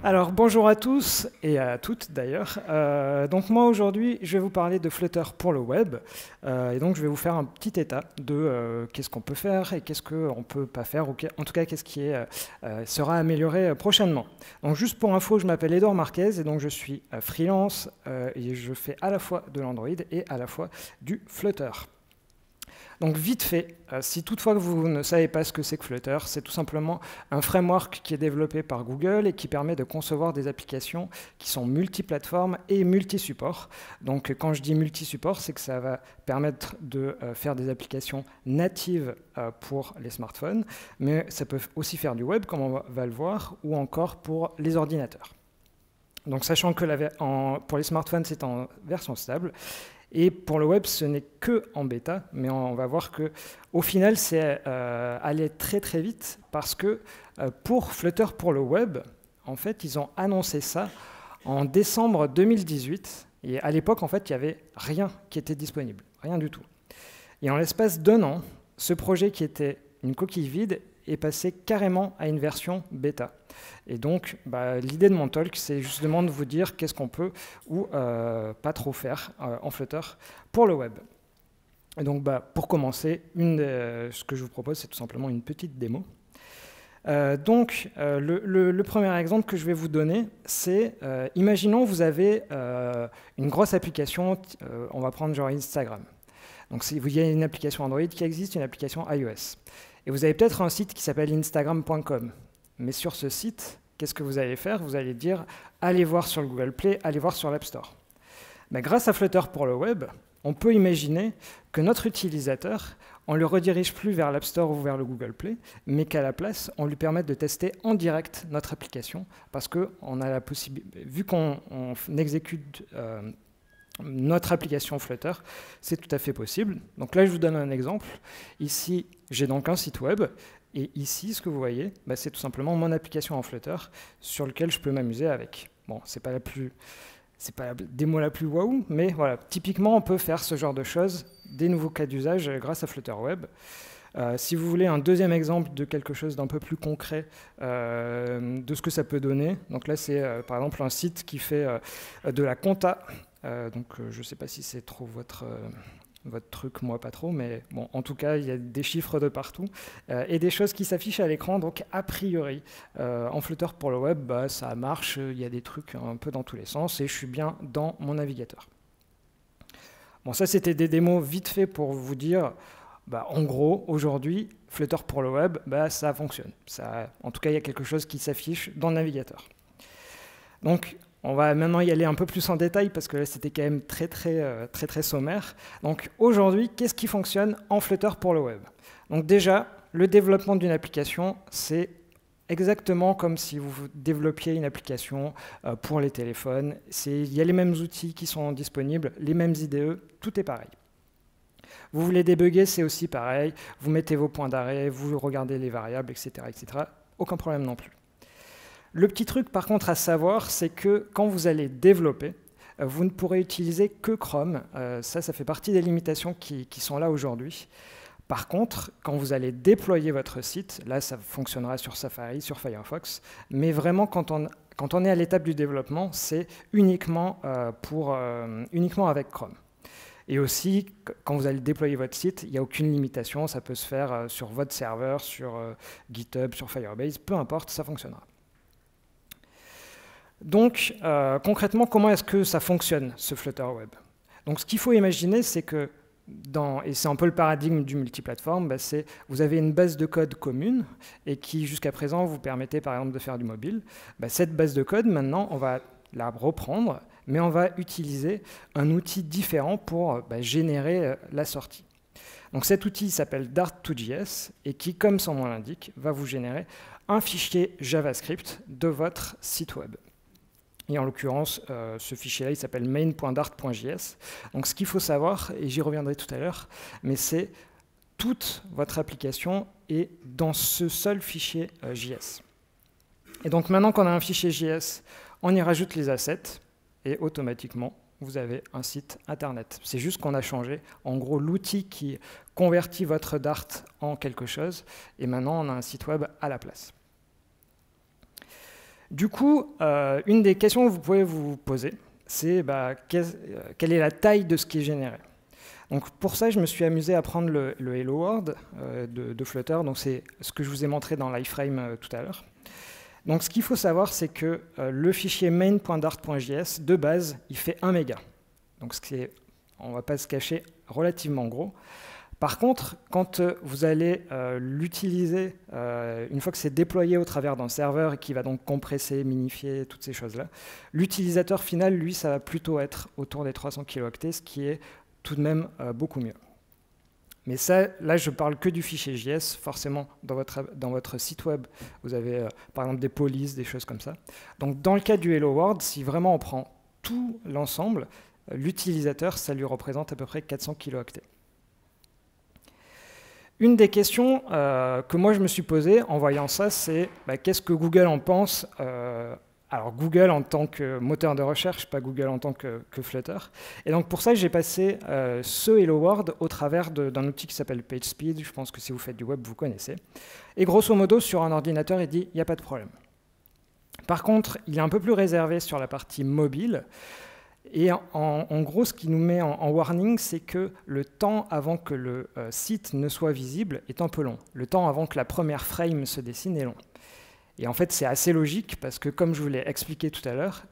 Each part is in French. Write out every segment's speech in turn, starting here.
Alors bonjour à tous et à toutes d'ailleurs. Donc moi aujourd'hui je vais vous parler de Flutter pour le web et donc je vais vous faire un petit état de qu'est-ce qu'on peut faire et qu'est-ce qu'on ne peut pas faire, ou en tout cas qu'est-ce qui sera amélioré prochainement. Donc juste pour info, je m'appelle Edouard Marquez et donc je suis freelance et je fais à la fois de l'Android et à la fois du Flutter. Donc vite fait, si toutefois vous ne savez pas ce que c'est que Flutter, c'est tout simplement un framework qui est développé par Google et qui permet de concevoir des applications qui sont multiplateformes et multi-supports. Donc quand je dis multi-support, c'est que ça va permettre de faire des applications natives pour les smartphones, mais ça peut aussi faire du web, comme on va le voir, ou encore pour les ordinateurs. Donc sachant que pour les smartphones, c'est en version stable, et pour le web, ce n'est que en bêta, mais on va voir qu'au final, c'est allé très très vite parce que pour Flutter pour le web, en fait, ils ont annoncé ça en décembre 2018. Et à l'époque, en fait, il n'y avait rien qui était disponible, rien du tout. Et en l'espace d'1 an, ce projet qui était une coquille vide est passé carrément à une version bêta. Et donc, l'idée de mon talk, c'est justement de vous dire qu'est-ce qu'on peut ou pas trop faire en Flutter pour le web. Et donc, pour commencer, ce que je vous propose, c'est tout simplement une petite démo. Le premier exemple que je vais vous donner, c'est, imaginons vous avez une grosse application, on va prendre genre Instagram. Donc, il y a une application Android qui existe, une application iOS. Et vous avez peut-être un site qui s'appelle instagram.com. Mais sur ce site, qu'est-ce que vous allez faire? Vous allez dire, allez voir sur le Google Play, allez voir sur l'App Store. Grâce à Flutter pour le web, on peut imaginer que notre utilisateur, on ne le redirige plus vers l'App Store ou vers le Google Play, mais qu'à la place, on lui permette de tester en direct notre application, parce qu'on a la possibilité, vu qu'on exécute notre application Flutter, c'est tout à fait possible. Donc là, je vous donne un exemple. Ici, j'ai donc un site web. Et ici, ce que vous voyez, c'est tout simplement mon application en Flutter sur lequel je peux m'amuser avec. Bon, c'est pas la démo la plus waouh, mais voilà, typiquement, on peut faire ce genre de choses, des nouveaux cas d'usage grâce à Flutter Web. Si vous voulez un deuxième exemple de quelque chose d'un peu plus concret de ce que ça peut donner, donc là, c'est par exemple un site qui fait de la compta. Je ne sais pas si c'est trop votre truc, moi pas trop, mais bon, en tout cas, il y a des chiffres de partout et des choses qui s'affichent à l'écran. Donc, a priori, en Flutter pour le web, ça marche, il y a des trucs un peu dans tous les sens et je suis bien dans mon navigateur. Bon, ça, c'était des démos vite fait pour vous dire, en gros, aujourd'hui, Flutter pour le web, ça fonctionne. En tout cas, il y a quelque chose qui s'affiche dans le navigateur. Donc, on va maintenant y aller un peu plus en détail parce que là, c'était quand même très sommaire. Donc aujourd'hui, qu'est-ce qui fonctionne en Flutter pour le web? Donc déjà, le développement d'une application, c'est exactement comme si vous développiez une application pour les téléphones. Il y a les mêmes outils qui sont disponibles, les mêmes IDE, tout est pareil. Vous voulez débugger, c'est aussi pareil. Vous mettez vos points d'arrêt, vous regardez les variables, etc., etc. Aucun problème non plus. Le petit truc, par contre, à savoir, c'est que quand vous allez développer, vous ne pourrez utiliser que Chrome. Ça fait partie des limitations qui sont là aujourd'hui. Par contre, quand vous allez déployer votre site, là, ça fonctionnera sur Safari, sur Firefox, mais vraiment, quand on est à l'étape du développement, c'est uniquement avec Chrome. Et aussi, quand vous allez déployer votre site, il n'y a aucune limitation. Ça peut se faire sur votre serveur, sur GitHub, sur Firebase, peu importe, ça fonctionnera. Donc, concrètement, comment est-ce que ça fonctionne, ce Flutter Web? Donc, ce qu'il faut imaginer, c'est que, et c'est un peu le paradigme du multiplateforme, c'est vous avez une base de code commune et qui, jusqu'à présent, vous permettait, par exemple, de faire du mobile. Cette base de code, maintenant, on va la reprendre, mais on va utiliser un outil différent pour générer la sortie. Donc, cet outil s'appelle Dart2JS et qui, comme son nom l'indique, va vous générer un fichier JavaScript de votre site web. Et en l'occurrence, ce fichier-là, il s'appelle main.dart.js. Donc ce qu'il faut savoir, et j'y reviendrai tout à l'heure, mais c'est toute votre application est dans ce seul fichier JS. Et donc maintenant qu'on a un fichier JS, on y rajoute les assets, et automatiquement, vous avez un site Internet. C'est juste qu'on a changé, en gros, l'outil qui convertit votre Dart en quelque chose, et maintenant on a un site web à la place. Du coup, une des questions que vous pouvez vous poser, c'est quelle est la taille de ce qui est généré. Donc pour ça, je me suis amusé à prendre le Hello World de Flutter. Donc c'est ce que je vous ai montré dans l'iframe tout à l'heure. Donc ce qu'il faut savoir, c'est que le fichier main.dart.js, de base, il fait 1 méga. Donc on ne va pas se cacher, relativement gros. Par contre, quand vous allez l'utiliser, une fois que c'est déployé au travers d'un serveur et qui va donc compresser, minifier, toutes ces choses-là, l'utilisateur final, lui, ça va plutôt être autour des 300 kilooctets, ce qui est tout de même beaucoup mieux. Mais ça, là, je parle que du fichier JS. Forcément, dans votre site web, vous avez par exemple des polices, des choses comme ça. Donc dans le cas du Hello World, si vraiment on prend tout l'ensemble, l'utilisateur, ça lui représente à peu près 400 kilooctets. Une des questions que moi je me suis posée en voyant ça, c'est qu'est-ce que Google en pense alors Google en tant que moteur de recherche, pas Google en tant que Flutter. Et donc pour ça, j'ai passé ce Hello World au travers d'un outil qui s'appelle PageSpeed. Je pense que si vous faites du web, vous connaissez. Et grosso modo, sur un ordinateur, il dit « il n'y a pas de problème ». Par contre, il est un peu plus réservé sur la partie mobile. Et en gros, ce qui nous met en warning, c'est que le temps avant que le site ne soit visible est un peu long. Le temps avant que la première frame se dessine est long. Et en fait, c'est assez logique parce que, comme je vous l'ai expliqué tout à l'heure,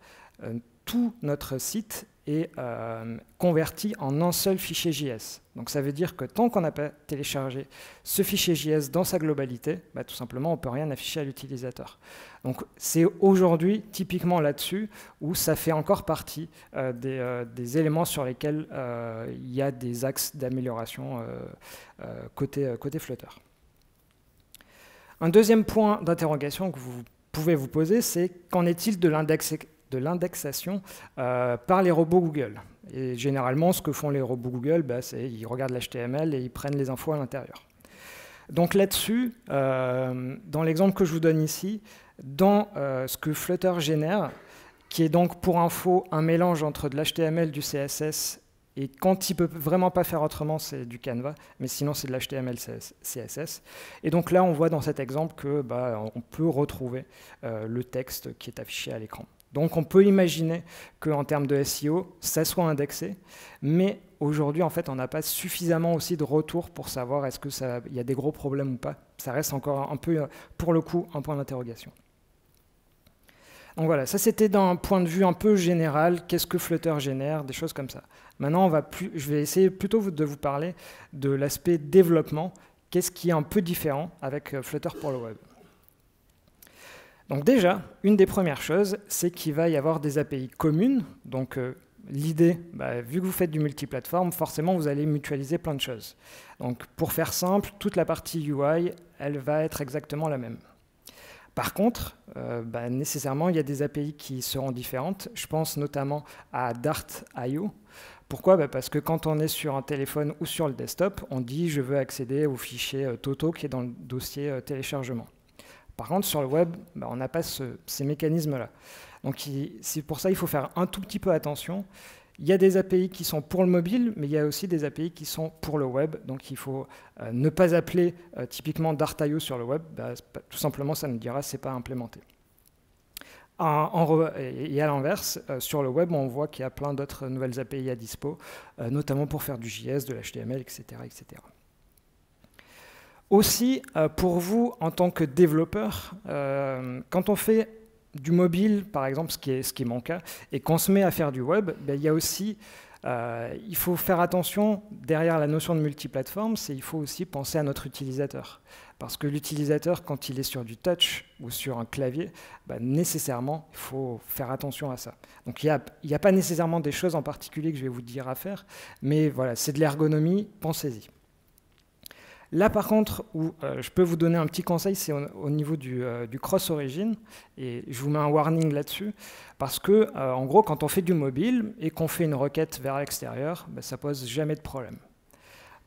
tout notre site est converti en un seul fichier JS. Donc ça veut dire que tant qu'on n'a pas téléchargé ce fichier JS dans sa globalité, tout simplement, on ne peut rien afficher à l'utilisateur. Donc c'est aujourd'hui, typiquement là-dessus, où ça fait encore partie des éléments sur lesquels il y a des axes d'amélioration côté Flutter. Un deuxième point d'interrogation que vous pouvez vous poser, c'est qu'en est-il de l'indexation par les robots Google? Et généralement, ce que font les robots Google, c'est qu'ils regardent l'HTML et ils prennent les infos à l'intérieur. Donc là-dessus, dans l'exemple que je vous donne ici, dans ce que Flutter génère, qui est donc pour info un mélange entre de l'HTML, du CSS, et quand il ne peut vraiment pas faire autrement, c'est du Canva, mais sinon c'est de l'HTML, CSS. Et donc là, on voit dans cet exemple que on peut retrouver le texte qui est affiché à l'écran. Donc on peut imaginer qu'en termes de SEO, ça soit indexé, mais aujourd'hui, en fait, on n'a pas suffisamment aussi de retours pour savoir est-ce qu'il y a des gros problèmes ou pas. Ça reste encore un peu, pour le coup, un point d'interrogation. Donc voilà, ça c'était d'un point de vue un peu général, qu'est-ce que Flutter génère, des choses comme ça. Maintenant, je vais essayer plutôt de vous parler de l'aspect développement, qu'est-ce qui est un peu différent avec Flutter pour le web. Donc déjà, une des premières choses, c'est qu'il va y avoir des API communes. Donc l'idée, vu que vous faites du multiplateforme, forcément vous allez mutualiser plein de choses. Donc pour faire simple, toute la partie UI, elle va être exactement la même. Par contre, nécessairement, il y a des API qui seront différentes. Je pense notamment à Dart.io. Pourquoi? Parce que quand on est sur un téléphone ou sur le desktop, on dit « je veux accéder au fichier Toto qui est dans le dossier téléchargement ». Par contre, sur le web, on n'a pas ces mécanismes-là. Donc c'est pour ça qu'il faut faire un tout petit peu attention. Il y a des API qui sont pour le mobile, mais il y a aussi des API qui sont pour le web. Donc il faut ne pas appeler typiquement Dart.io sur le web. Tout simplement, ça nous dira que ce n'est pas implémenté. Et à l'inverse, sur le web, on voit qu'il y a plein d'autres nouvelles API à dispo, notamment pour faire du JS, de l'HTML, etc., etc. Aussi, pour vous, en tant que développeur, quand on fait du mobile, par exemple, ce qui est mon cas, et qu'on se met à faire du web, il y a aussi, il faut faire attention, derrière la notion de multiplateforme, il faut aussi penser à notre utilisateur. Parce que l'utilisateur, quand il est sur du touch ou sur un clavier, nécessairement, il faut faire attention à ça. Donc il n'y a pas nécessairement des choses en particulier que je vais vous dire à faire, mais voilà, c'est de l'ergonomie, pensez-y. Là, par contre, où je peux vous donner un petit conseil, c'est au niveau du cross-origin, et je vous mets un warning là-dessus, parce que, en gros, quand on fait du mobile et qu'on fait une requête vers l'extérieur, ça pose jamais de problème.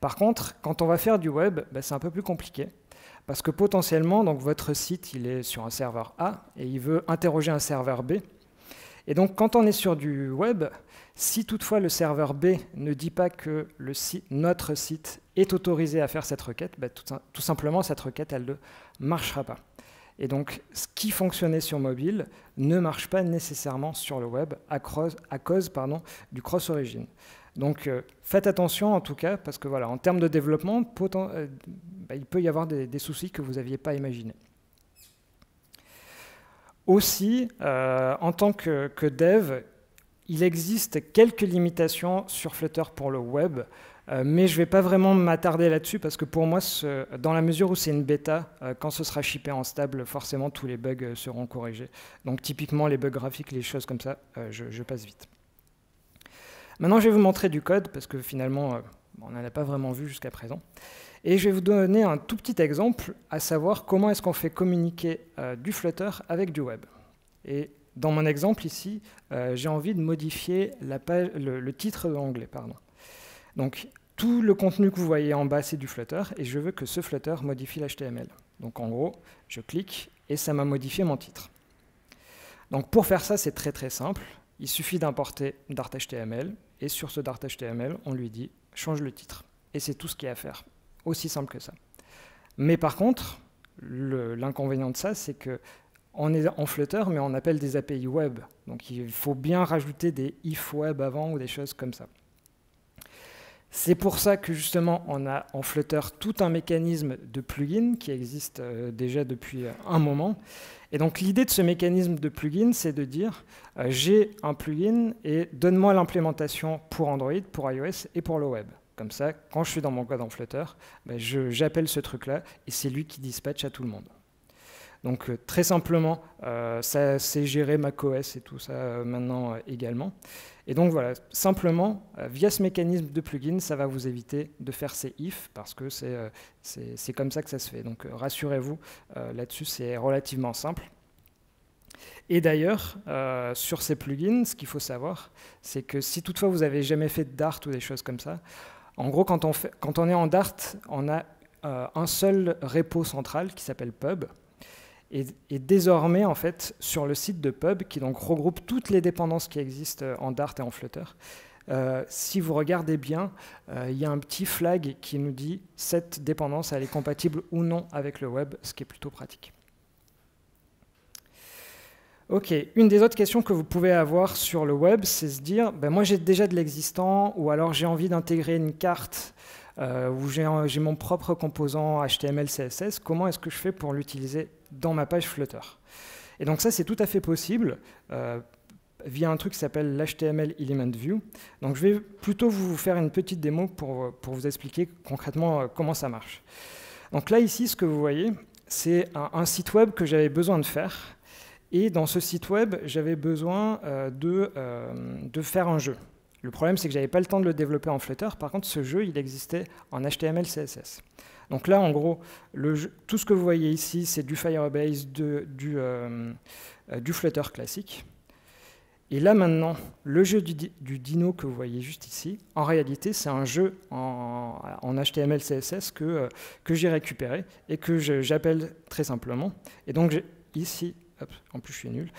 Par contre, quand on va faire du web, c'est un peu plus compliqué, parce que potentiellement, donc, votre site il est sur un serveur A, et il veut interroger un serveur B. Et donc, quand on est sur du web, si toutefois le serveur B ne dit pas que notre site est autorisé à faire cette requête, tout simplement, cette requête, elle ne marchera pas. Et donc, ce qui fonctionnait sur mobile ne marche pas nécessairement sur le web à cause du cross-origin. Donc, faites attention en tout cas, parce que voilà, en termes de développement, il peut y avoir des soucis que vous n'aviez pas imaginés. Aussi, en tant que dev, il existe quelques limitations sur Flutter pour le web, mais je ne vais pas vraiment m'attarder là-dessus parce que pour moi, dans la mesure où c'est une bêta, quand ce sera shippé en stable, forcément tous les bugs seront corrigés. Donc typiquement les bugs graphiques, les choses comme ça, je passe vite. Maintenant, je vais vous montrer du code parce que finalement, on n'en a pas vraiment vu jusqu'à présent. Et je vais vous donner un tout petit exemple, à savoir comment est-ce qu'on fait communiquer du Flutter avec du web. Et dans mon exemple ici, j'ai envie de modifier le titre de l'onglet. Donc, tout le contenu que vous voyez en bas, c'est du Flutter, et je veux que ce Flutter modifie l'HTML. Donc, en gros, je clique, et ça m'a modifié mon titre. Donc, pour faire ça, c'est très très simple. Il suffit d'importer Dart.html, et sur ce Dart.html, on lui dit « change le titre ». Et c'est tout ce qu'il y a à faire. Aussi simple que ça. Mais par contre, l'inconvénient de ça, c'est que on est en Flutter, mais on appelle des API web. Donc il faut bien rajouter des if web avant ou des choses comme ça. C'est pour ça que justement, on a en Flutter tout un mécanisme de plugin qui existe déjà depuis un moment. Et donc l'idée de ce mécanisme de plugin, c'est de dire j'ai un plugin et donne-moi l'implémentation pour Android, pour iOS et pour le web. Comme ça, quand je suis dans mon code en Flutter, j'appelle ce truc-là et c'est lui qui dispatche à tout le monde. Donc très simplement, ça c'est géré macOS et tout ça maintenant également. Et donc voilà, simplement, via ce mécanisme de plugin, ça va vous éviter de faire ces if, parce que c'est comme ça que ça se fait. Donc rassurez-vous, là-dessus c'est relativement simple. Et d'ailleurs, sur ces plugins, ce qu'il faut savoir, c'est que si toutefois vous n'avez jamais fait de Dart ou des choses comme ça, en gros, quand on est en Dart, on a un seul repo central qui s'appelle pub. Et désormais, en fait, sur le site de pub, qui donc regroupe toutes les dépendances qui existent en Dart et en Flutter, si vous regardez bien, il y a un petit flag qui nous dit cette dépendance elle est compatible ou non avec le web, ce qui est plutôt pratique. Ok, une des autres questions que vous pouvez avoir sur le web, c'est se dire, moi j'ai déjà de l'existant, ou alors j'ai envie d'intégrer une carte où j'ai mon propre composant HTML, CSS, comment est-ce que je fais pour l'utiliser dans ma page Flutter? Et donc ça, c'est tout à fait possible via un truc qui s'appelle l'HTML Element View. Donc je vais plutôt vous faire une petite démo pour vous expliquer concrètement comment ça marche. Donc là, ici, ce que vous voyez, c'est un site web que j'avais besoin de faire. Et dans ce site web, j'avais besoin de faire un jeu. Le problème, c'est que je n'avais pas le temps de le développer en Flutter. Par contre, ce jeu, il existait en HTML, CSS. Donc là, en gros, tout ce que vous voyez ici, c'est du Firebase, du Flutter classique. Et là, maintenant, le jeu du Dino que vous voyez juste ici, en réalité, c'est un jeu en HTML, CSS que j'ai récupéré et que j'appelle très simplement. Et donc, ici, hop, en plus, je suis nul.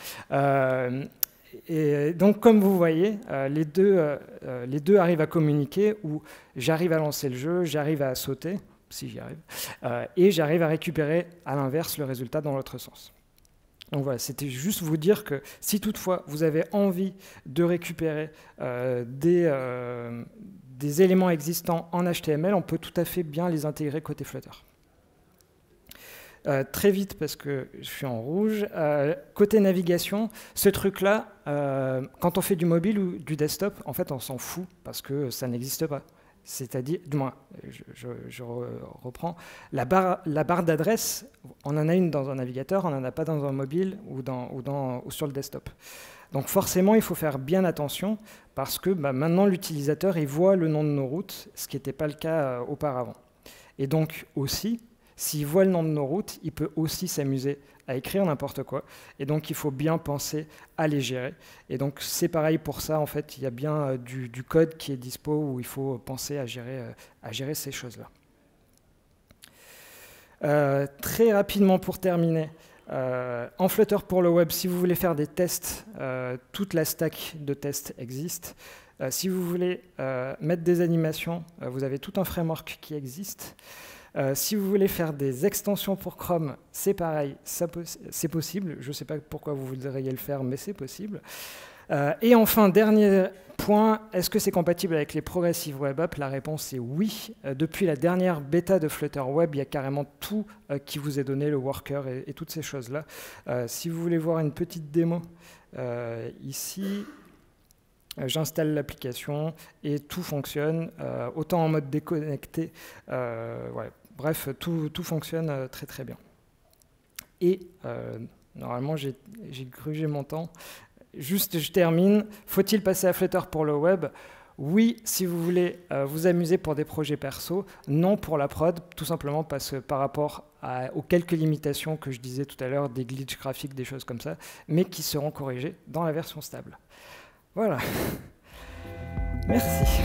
Et donc, comme vous voyez, les deux arrivent à communiquer, où j'arrive à lancer le jeu, j'arrive à sauter, si j'y arrive, et j'arrive à récupérer à l'inverse le résultat dans l'autre sens. Donc voilà, c'était juste vous dire que si toutefois vous avez envie de récupérer des éléments existants en HTML, on peut tout à fait bien les intégrer côté Flutter. Très vite, parce que je suis en rouge, côté navigation, ce truc-là, quand on fait du mobile ou du desktop, en fait, on s'en fout, parce que ça n'existe pas. C'est-à-dire, du moins, je reprends, la barre d'adresse, on en a une dans un navigateur, on n'en a pas dans un mobile ou sur le desktop. Donc forcément, il faut faire bien attention, parce que maintenant, l'utilisateur, il voit le nom de nos routes, ce qui n'était pas le cas auparavant. Et donc aussi, s'il voit le nom de nos routes, il peut aussi s'amuser à écrire n'importe quoi. Et donc, il faut bien penser à les gérer. Et donc, c'est pareil pour ça. En fait, il y a bien du code qui est dispo où il faut penser à gérer ces choses-là. Très rapidement, pour terminer, en Flutter pour le web, si vous voulez faire des tests, toute la stack de tests existe. Si vous voulez mettre des animations, vous avez tout un framework qui existe. Si vous voulez faire des extensions pour Chrome, c'est pareil, c'est possible. Je ne sais pas pourquoi vous voudriez le faire, mais c'est possible. Et enfin, dernier point, est-ce que c'est compatible avec les Progressive Web Apps? La réponse est oui. Depuis la dernière bêta de Flutter Web, il y a carrément tout qui vous est donné, le worker et toutes ces choses-là. Si vous voulez voir une petite démo, ici, j'installe l'application et tout fonctionne, autant en mode déconnecté. Ouais. Bref, tout fonctionne très très bien. Et normalement, j'ai grugé mon temps. Juste, je termine. Faut-il passer à Flutter pour le web? Oui, si vous voulez vous amuser pour des projets perso. Non pour la prod, tout simplement parce que par rapport aux quelques limitations que je disais tout à l'heure, des glitches graphiques, des choses comme ça, mais qui seront corrigées dans la version stable. Voilà. Merci.